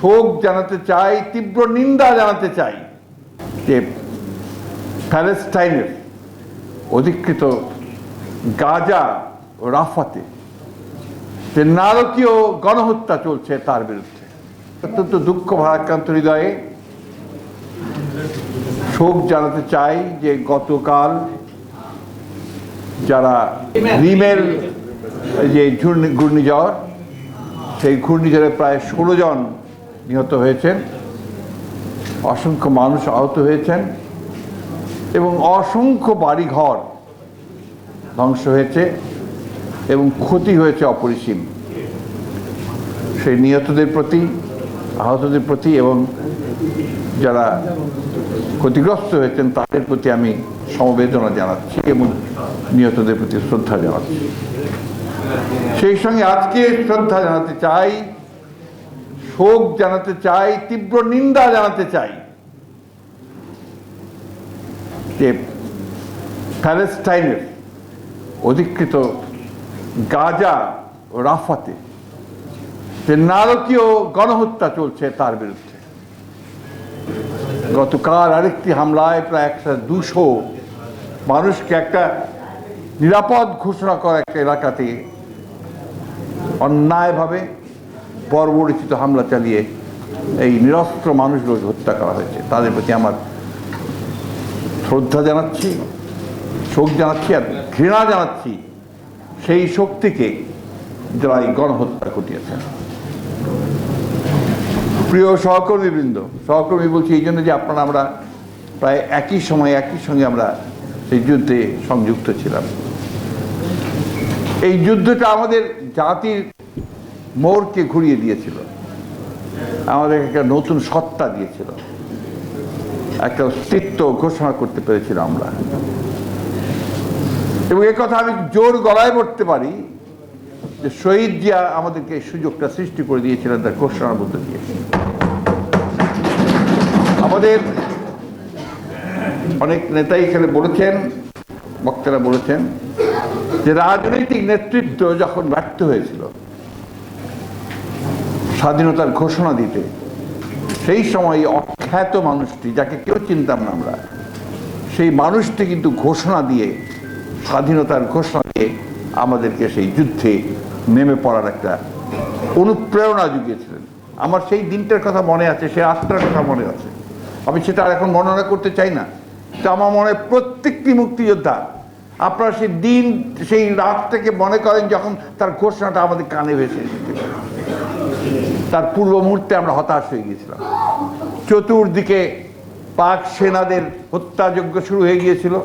শোক জানাতে চাই, তীব্র নিন্দা জানাতে চাই যে প্যালেস্টাইনের অধিকৃত গাজা ও রাফাতে যে নারকীয় গণহত্যা চলছে তার বিরুদ্ধে অত্যন্ত দুঃখ ভারাক্রান্ত হৃদয়ে শোক জানাতে চাই যে গতকাল যারা রিমেল যে ঘূর্ণিঝড়, সেই ঘূর্ণিঝড়ে প্রায় 16 জন নিহত হয়েছেন, অসংখ্য মানুষ আহত হয়েছেন এবং অসংখ্য বাড়িঘর ধ্বংস হয়েছে এবং ক্ষতি হয়েছে অপরিসীম। সেই নিহতদের প্রতি, আহতদের প্রতি এবং যারা ক্ষতিগ্রস্ত হয়েছেন তাদের প্রতি আমি সমবেদনা জানাচ্ছি এবং নিহতদের প্রতি শ্রদ্ধা জানাচ্ছি। সেই সঙ্গে আজকে শ্রদ্ধা জানাতে চাই, শোক জানাতে চাই, তীব্র নিন্দা জানাতে চাই যে প্যালেস্টাইনের অধিকৃত গাজা ও রাফাতে যে নারকীয় গণহত্যা চলছে তার বিরুদ্ধে। গতকাল আরেকটি হামলায় প্রায় 200 মানুষকে একটা নিরাপদ ঘোষণা করা একটা এলাকাতে অন্যায়ভাবে বর্বরচিত হামলা চালিয়ে এই নিরস্ত্র মানুষগুলোকে হত্যা করা হয়েছে। তাদের প্রতি আমার শ্রদ্ধা জানাচ্ছি, শোক জানাচ্ছি আর ঘৃণা জানাচ্ছি সেই শক্তিকে যারা এই গণহত্যা ঘটিয়েছেন। প্রিয় সহকর্মীবৃন্দ, সহকর্মী বলছি এই জন্য যে আপনারা আমরা প্রায় একই সঙ্গে আমরা সেই যুদ্ধে সংযুক্ত ছিলাম। এই যুদ্ধটা আমাদের জাতির মোড়কে ঘুরিয়ে দিয়েছিল, আমাদের একটা নতুন সত্তা দিয়েছিল, একটা অস্তিত্ব ঘোষণা করতে পেরেছিলাম আমরা। এবং এ কথা আমি জোর গলায় বলতে পারি যে শহীদ জিয়া আমাদেরকে এই সুযোগটা সৃষ্টি করে দিয়েছিলেন তার ঘোষণার মধ্যে দিয়ে। আমাদের অনেক নেতাই এখানে বলেছেন, বক্তারা বলেছেন যে রাজনৈতিক নেতৃত্ব যখন ব্যর্থ হয়েছিল স্বাধীনতার ঘোষণা দিতে, সেই সময় অখ্যাত মানুষটি, যাকে কেউ চিনতাম না আমরা, সেই মানুষটি কিন্তু ঘোষণা দিয়ে, স্বাধীনতার ঘোষণা দিয়ে আমাদেরকে সেই যুদ্ধে নেমে পড়ার একটা অনুপ্রেরণা জুগিয়েছিলেন। আমার সেই দিনটার কথা মনে আছে, সেই রাতটার কথা মনে আছে। আমি সেটা আর এখন বর্ণনা করতে চাই না। তো আমার মনে হয় প্রত্যেকটি মুক্তিযোদ্ধা আপনারা সেই দিন, সেই রাতটাকে মনে করেন যখন তার ঘোষণাটা আমাদের কানে ভেসে এসেছে। তার পূর্ব মুহূর্তে আমরা হতাশ হয়ে গিয়েছিলাম। চতুর্দিকে পাক সেনাদের হত্যাযজ্ঞ শুরু হয়ে গিয়েছিল।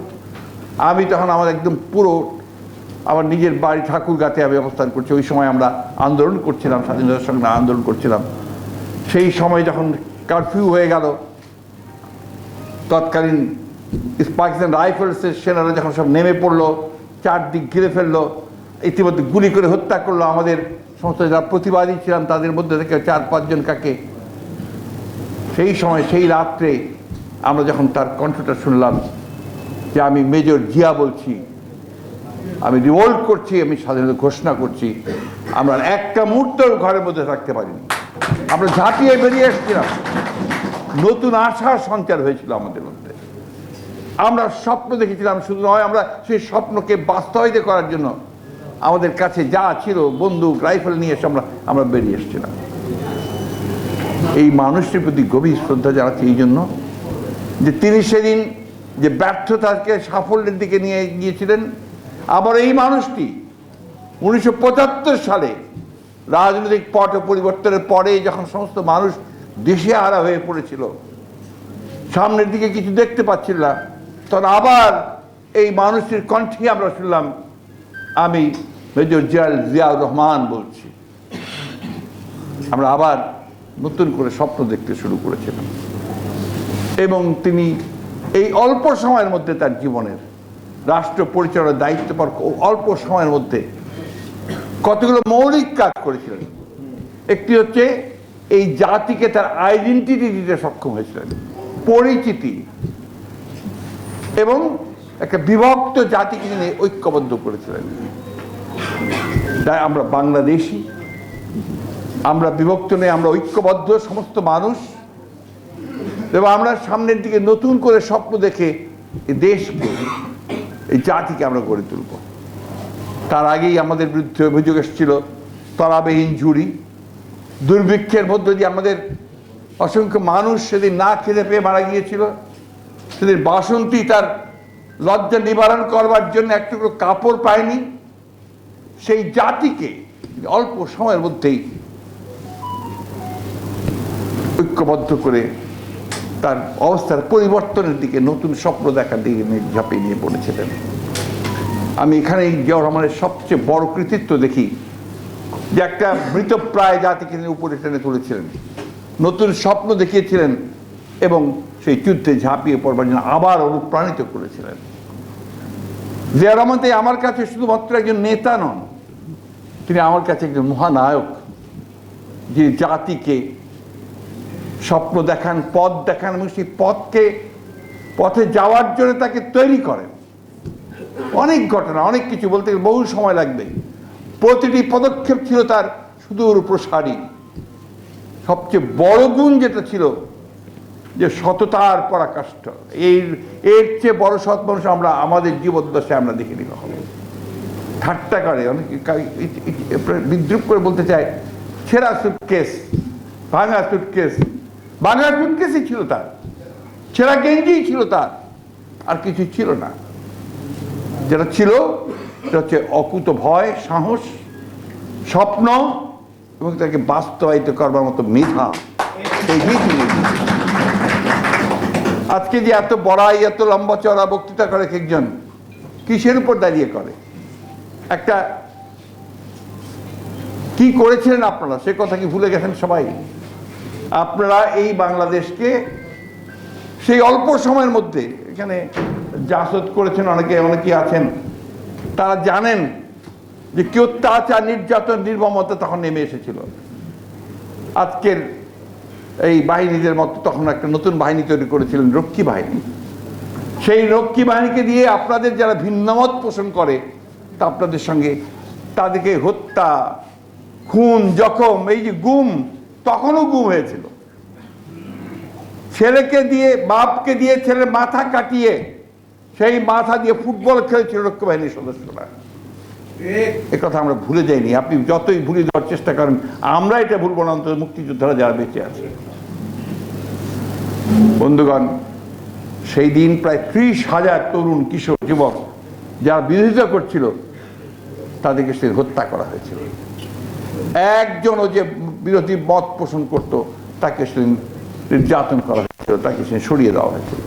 আমি তখন আমার একদম পুরো আমার নিজের বাড়ি ঠাকুরগাঁতে আমি অবস্থান করছি। ওই সময় আমরা আন্দোলন করছিলাম, স্বাধীনতার সঙ্গে আন্দোলন করছিলাম। সেই সময় যখন কারফিউ হয়ে গেল, তৎকালীন পাকিস্তান রাইফেলসের সেনারা যখন সব নেমে পড়লো, চারদিক ঘিরে ফেললো, ইতিমধ্যে গুলি করে হত্যা করলো আমাদের সমস্ত যারা প্রতিবাদী ছিলাম তাদের মধ্যে থেকে 4-5 জন কাকে। সেই সময়, সেই রাত্রে আমরা যখন তার কণ্ঠটা শুনলাম যে আমি মেজর জিয়া বলছি, আমি রিভোল্ট করছি, আমি স্বাধীনতা ঘোষণা করছি, আমরা একটা মুহূর্ত ঘরের মধ্যে থাকতে পারিনি। আমরা ঝাঁপিয়ে বেরিয়ে এসেছিলাম। নতুন আশার সঞ্চার হয়েছিল আমাদের মধ্যে। আমরা স্বপ্ন দেখেছিলাম, শুধু নয়, আমরা সেই স্বপ্নকে বাস্তবায়িত করার জন্য আমাদের কাছে যা ছিল, বন্দুক, রাইফেল নিয়ে এসে আমরা বেরিয়ে এসেছিলাম। এই মানুষটির প্রতি গভীর শ্রদ্ধা জানাচ্ছি এই জন্য যে তিনি সেদিন যে ব্যর্থতাকে সাফল্যের দিকে নিয়ে গিয়েছিলেন। আবার এই মানুষটি 1975 সালে রাজনৈতিক পট পরিবর্তনের পরে যখন সমস্ত মানুষ দিশেহারা হয়ে পড়েছিল, সামনের দিকে কিছু দেখতে পাচ্ছিল না, তখন আবার এই মানুষটির কণ্ঠে আমরা শুনলাম, আমি মেজর জিয়াউর রহমান বলছি। আমরা আবার নতুন করে স্বপ্ন দেখতে শুরু করেছিলাম এবং তিনি এই অল্প সময়ের মধ্যে তার জীবনের রাষ্ট্র পরিচালনার দায়িত্ব পাওয়ার অল্প সময়ের মধ্যে কতগুলো মৌলিক কাজ করেছিলেন। একটি হচ্ছে এই জাতিকে তার আইডেন্টিটি দিতে সক্ষম হয়েছিলেন, পরিচিতি, এবং একটা বিভক্ত জাতিকে নিয়ে ঐক্যবদ্ধ করেছিলেন। তাই আমরা বাংলাদেশি, আমরা বিভক্ত নেই, আমরা ঐক্যবদ্ধ সমস্ত মানুষ, এবং আমরা সামনের দিকে নতুন করে স্বপ্ন দেখে এই দেশকে, এই জাতিকে আমরা গড়ে তুলব। তার আগেই আমাদের বিরুদ্ধে অভিযোগ এসেছিল তলাবিহীন ঝুড়ি, দুর্ভিক্ষের মধ্য দিয়ে আমাদের অসংখ্য মানুষ সেদিন না খেতে পেয়ে মারা গিয়েছিল। সেদিন বাসন্তী তার লজ্জা নিবারণ করবার জন্য একটু কাপড় পায়নি। সেই জাতিকে অল্প সময়ের মধ্যেই ঐক্যবদ্ধ করে তার অবস্থার পরিবর্তনের দিকে, নতুন স্বপ্ন দেখার দিকে ঝাঁপিয়ে নিয়ে পড়েছিলেন। আমি এখানে জিয়াউর রহমানের সবচেয়ে বড় কৃতিত্ব দেখি যে একটা মৃতপ্রায় জাতিকে তিনি উপরে টেনে তুলেছিলেন, নতুন স্বপ্ন দেখিয়েছিলেন এবং সেই যুদ্ধে ঝাঁপিয়ে পড়বার জন্য আবার অনুপ্রাণিত করেছিলেন। জিয়াউর রহমান তাই আমার কাছে শুধুমাত্র একজন নেতা নন, তিনি আমার কাছে একজন মহানায়ক, যিনি জাতিকে স্বপ্ন দেখান, পথ দেখান এবং সেই পথে যাওয়ার জন্য তাকে তৈরি করেন। অনেক ঘটনা, অনেক কিছু বলতে গেলে বহু সময় লাগবে। প্রতিটি পদক্ষেপ ছিল তার সুদূর প্রসারী। সবচেয়ে বড় গুণ যেটা ছিল যে সততার পরাকাষ্ঠ। এর চেয়ে বড় সৎ মানুষ আমরা আমাদের জীবদ্দশায় আমরা দেখিনি কখনো। ঠাট্টা করে, অনেকে বিদ্রুপ করে বলতে চায় ছেঁড়া সুটকেস, ভাঙা সুটকেস। ভাঙা সুটকেসই ছিল তার, ছেঁড়া গেঞ্জিই ছিল তার, আর কিছু ছিল না। যেটা ছিল সেটা হচ্ছে অকুত ভয়, সাহস, স্বপ্ন এবং তাকে বাস্তবায়িত করবার মতো মেধা। আজকে যে এত বড়াই, এত লম্বা চড়া বক্তৃতা করে একজন, কিসের উপর দাঁড়িয়ে করে? একটা কি করেছিলেন আপনারা সে কথা কি ভুলে গেছেন সবাই? আপনারা এই বাংলাদেশকে সেই অল্প সময়ের মধ্যে, এখানে জাসদ করেছেন অনেকে আছেন, তারা জানেন যে কি অত্যাচার, নির্যাতন, নির্মমতা তখন নেমে এসেছিল। আজকের এই বাহিনীদের মতো তখন একটা নতুন বাহিনী তৈরি করেছিলেন, রক্ষী বাহিনী। সেই রক্ষী বাহিনীকে দিয়ে আপনাদের যারা ভিন্নমত পোষণ করে তা আপনাদের সঙ্গে তাদেরকে হত্যা, খুন, জখম, এই যে গুম, তখনও গুম হয়েছিল। ছেলেকে দিয়ে, বাপকে দিয়ে ছেলের মাথা কাটিয়ে সেই মাথা দিয়ে ফুটবল খেলেছিল রক্ষী বাহিনীর সদস্যরা। কথা আমরা ভুলে যাইনি। আপনি যতই ভুলে দেওয়ার চেষ্টা করেন, আমরা এটা ভুলবো না, অন্তত মুক্তিযোদ্ধারা যারা বেঁচে আছে। বন্ধুগণ, সেই দিন প্রায় 30,000 তরুণ, কিশোর, যুবক যারা বিরোধিতা করছিল তাদেরকে সে হত্যা করা হয়েছিল। একজনও যে বিরোধী মত পোষণ করত তাকে সেদিন নির্যাতন করা হয়েছিল, তাকে সে সরিয়ে দেওয়া হয়েছিল।